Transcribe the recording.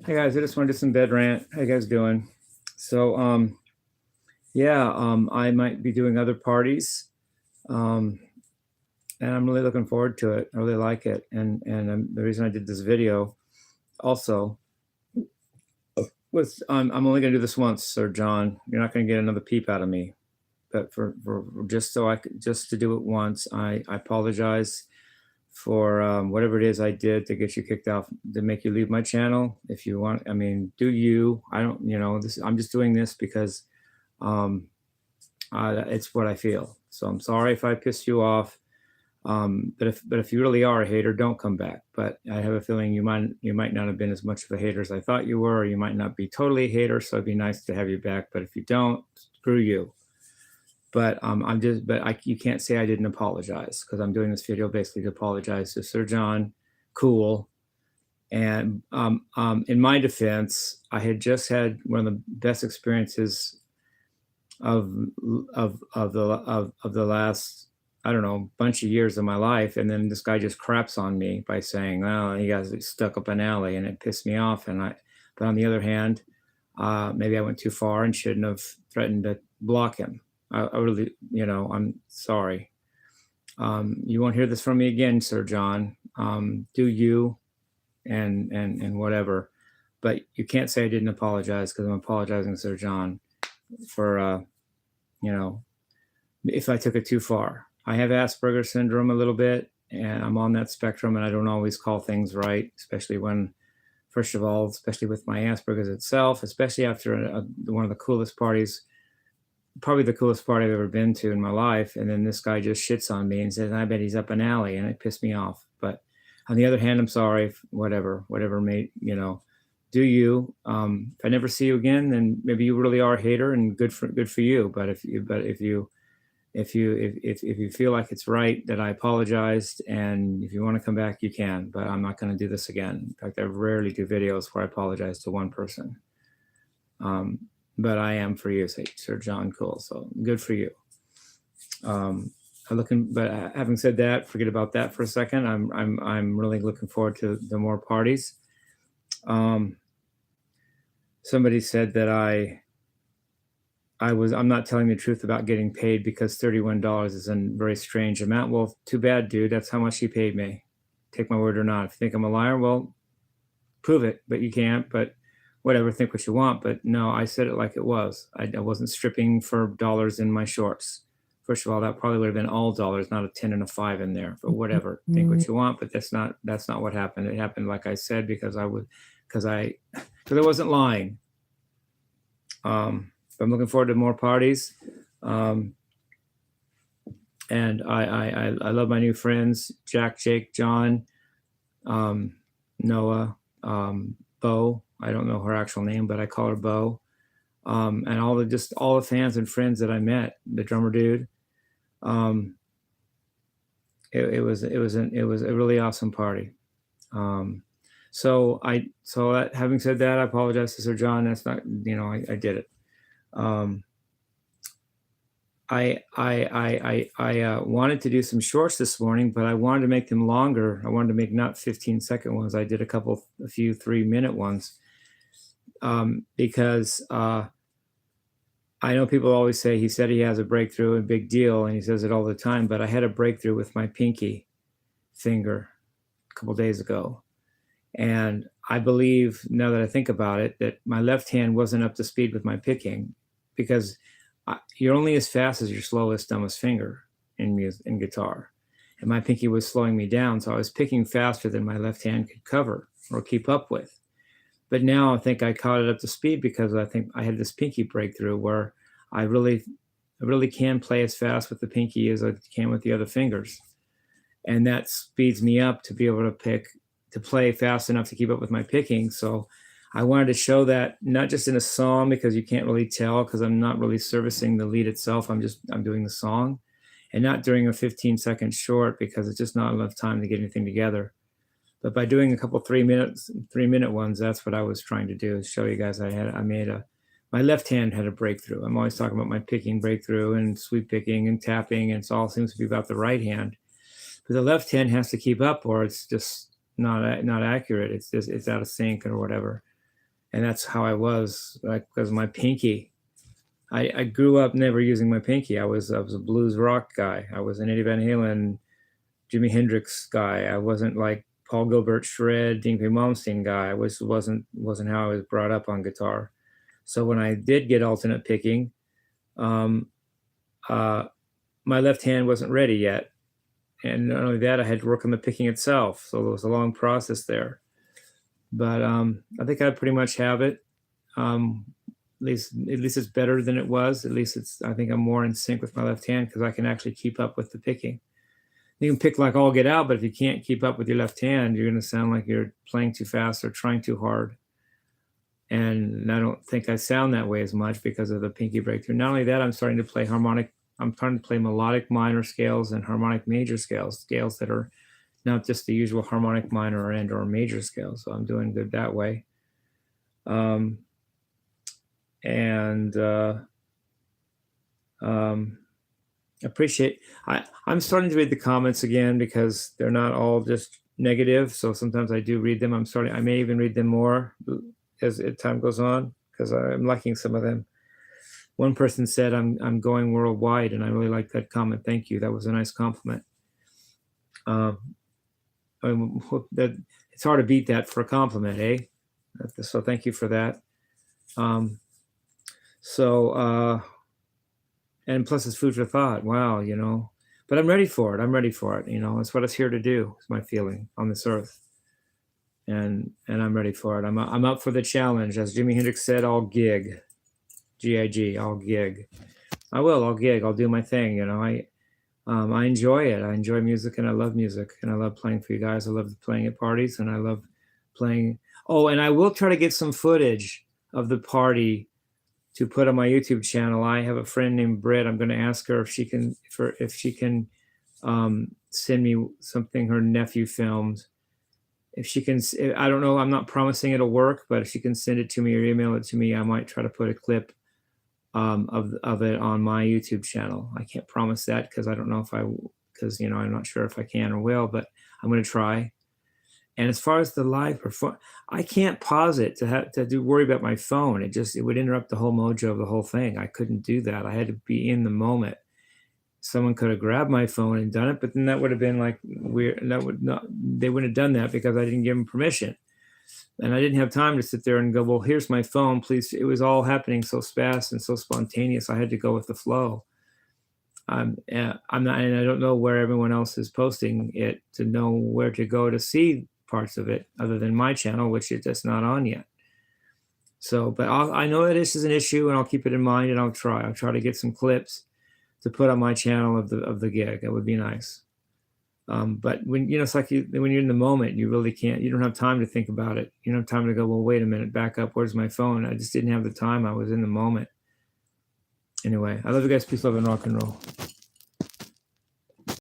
Hey guys, I just wanted to do some bed rant. How you guys doing? So, yeah, I might be doing other parties, um, and I'm really looking forward to it. I really like it, and the reason I did this video also was I'm only going to do this once, Sir John. You're not going to get another peep out of me, but for just so I could just to do it once, I apologize for whatever it is I did to get you kicked off, to make you leave my channel. If you want, I mean, do you? I don't, this. I'm just doing this because um, it's what I feel. So I'm sorry if I pissed you off. But if you really are a hater, don't come back. But I have a feeling you might not have been as much of a hater as I thought you were, or you might not be totally a hater. So it'd be nice to have you back. But if you don't, screw you. But you can't say I didn't apologize, because I'm doing this video basically to apologize to Sir John. Cool. And in my defense, I had just had one of the best experiences of the last, I don't know, bunch of years of my life, and then this guy just craps on me by saying, "Oh, you guys stuck up an alley," and it pissed me off. But on the other hand, maybe I went too far and shouldn't have threatened to block him. I really, I'm sorry. You won't hear this from me again, Sir John. Do you and whatever, but you can't say I didn't apologize, because I'm apologizing, Sir John, for if I took it too far. I have Asperger's syndrome a little bit, and I'm on that spectrum, and I don't always call things right, especially when, first of all, especially with my Asperger's itself, especially after one of the coolest parties, probably the coolest party I've ever been to in my life. And then this guy just shits on me and says, "I bet he's up an alley," and it pissed me off. But on the other hand, I'm sorry, whatever made, do you. If I never see you again, then maybe you really are a hater, and good for you. But if you feel like it's right that I apologized, and if you want to come back, you can, but I'm not going to do this again. In fact, I rarely do videos where I apologize to one person. But I am for you, Sir John. Cool. So good for you. But having said that, forget about that for a second. I'm really looking forward to the more parties. Somebody said that I'm not telling the truth about getting paid, because $31 is a very strange amount. Well, too bad, dude. That's how much he paid me. Take my word or not. If you think I'm a liar, well, prove it. But you can't. But whatever, think what you want. But no, I said it like it was. I wasn't stripping for dollars in my shorts. First of all, that probably would have been all dollars, not a 10 and a 5 in there. But whatever, think what you want. But that's not what happened. It happened like I said, because I wasn't lying. I'm looking forward to more parties. And I love my new friends, Jack, Jake, John, Noah, Bo. I don't know her actual name, but I call her Bo. And all the fans and friends that I met, the drummer dude. It was a really awesome party. Having said that, I apologize to Sir John. That's not, I did it. I wanted to do some shorts this morning, but I wanted to make them longer. I wanted to make not 15-second ones. I did a few 3-minute ones, because I know people always say he said he has a breakthrough, a big deal, and he says it all the time. But I had a breakthrough with my pinky finger a couple days ago. And I believe, now that I think about it, that my left hand wasn't up to speed with my picking, because you're only as fast as your slowest, dumbest finger in guitar. And my pinky was slowing me down, so I was picking faster than my left hand could cover or keep up with. But now I think I caught it up to speed, because I think I had this pinky breakthrough where I really can play as fast with the pinky as I can with the other fingers. And that speeds me up to be able to play fast enough to keep up with my picking. So I wanted to show that, not just in a song, because you can't really tell, because I'm not really servicing the lead itself. I'm doing the song, and not during a 15-second short, because it's just not enough time to get anything together. But by doing a couple 3-minute ones, that's what I was trying to do, is show you guys my left hand had a breakthrough. I'm always talking about my picking breakthrough and sweep picking and tapping, and it all seems to be about the right hand. But the left hand has to keep up, or it's just not accurate. It's out of sync or whatever. And that's how I was, like, because my pinky. I grew up never using my pinky. I was a blues rock guy. I was an Eddie Van Halen, Jimi Hendrix guy. I wasn't like Paul Gilbert, Shred, Yngwie Malmsteen guy. I wasn't how I was brought up on guitar. So when I did get alternate picking, um, uh, my left hand wasn't ready yet, and not only that, I had to work on the picking itself. So there was a long process there. But I think I pretty much have it. At least it's better than it was. At least I think I'm more in sync with my left hand because I can actually keep up with the picking. You can pick like all get out, but if you can't keep up with your left hand, you're going to sound like you're playing too fast or trying too hard. And I don't think I sound that way as much because of the pinky breakthrough. Not only that, I'm starting to play melodic minor scales and harmonic major scales that are not just the usual harmonic minor and or major scales. So I'm doing good that way. Appreciate. I'm starting to read the comments again because they're not all just negative. So sometimes I do read them. I may even read them more as time goes on because I'm liking some of them. One person said I'm going worldwide, and I really like that comment. Thank you. That was a nice compliment. It's hard to beat that for a compliment, eh? So thank you for that. And plus it's food for thought. Wow, but I'm ready for it. It's what it's here to do. It's my feeling on this earth. And I'm ready for it. I'm up for the challenge. As Jimi Hendrix said, I'll gig. G-I-G, I'll gig. I'll gig. I'll do my thing. I enjoy it. I enjoy music and I love music and I love playing for you guys. I love playing at parties and I love playing. Oh, and I will try to get some footage of the party to put on my YouTube channel. I have a friend named Britt. I'm going to ask her if she can send me something her nephew filmed. If she can, I don't know. I'm not promising it'll work, but if she can send it to me or email it to me, I might try to put a clip of it on my YouTube channel. I can't promise that because I don't know because I'm not sure if I can or will, but I'm going to try. And as far as the live performance, I can't pause it to worry about my phone. It would interrupt the whole mojo of the whole thing. I couldn't do that. I had to be in the moment. Someone could have grabbed my phone and done it, but then that would have been like weird. They wouldn't have done that because I didn't give them permission. And I didn't have time to sit there and go, well, here's my phone, please. It was all happening so fast and so spontaneous. I had to go with the flow. I'm not, and I don't know where everyone else is posting it to know where to go to see parts of it other than my channel, which is just not on yet. So, but I know that this is an issue and I'll keep it in mind and I'll try to get some clips to put on my channel of the gig. That would be nice. But when, it's like when you're in the moment, you really can't, you don't have time to think about it. You don't have time to go, well, wait a minute, back up. Where's my phone? I just didn't have the time. I was in the moment. Anyway, I love you guys. Peace, love, and rock and roll.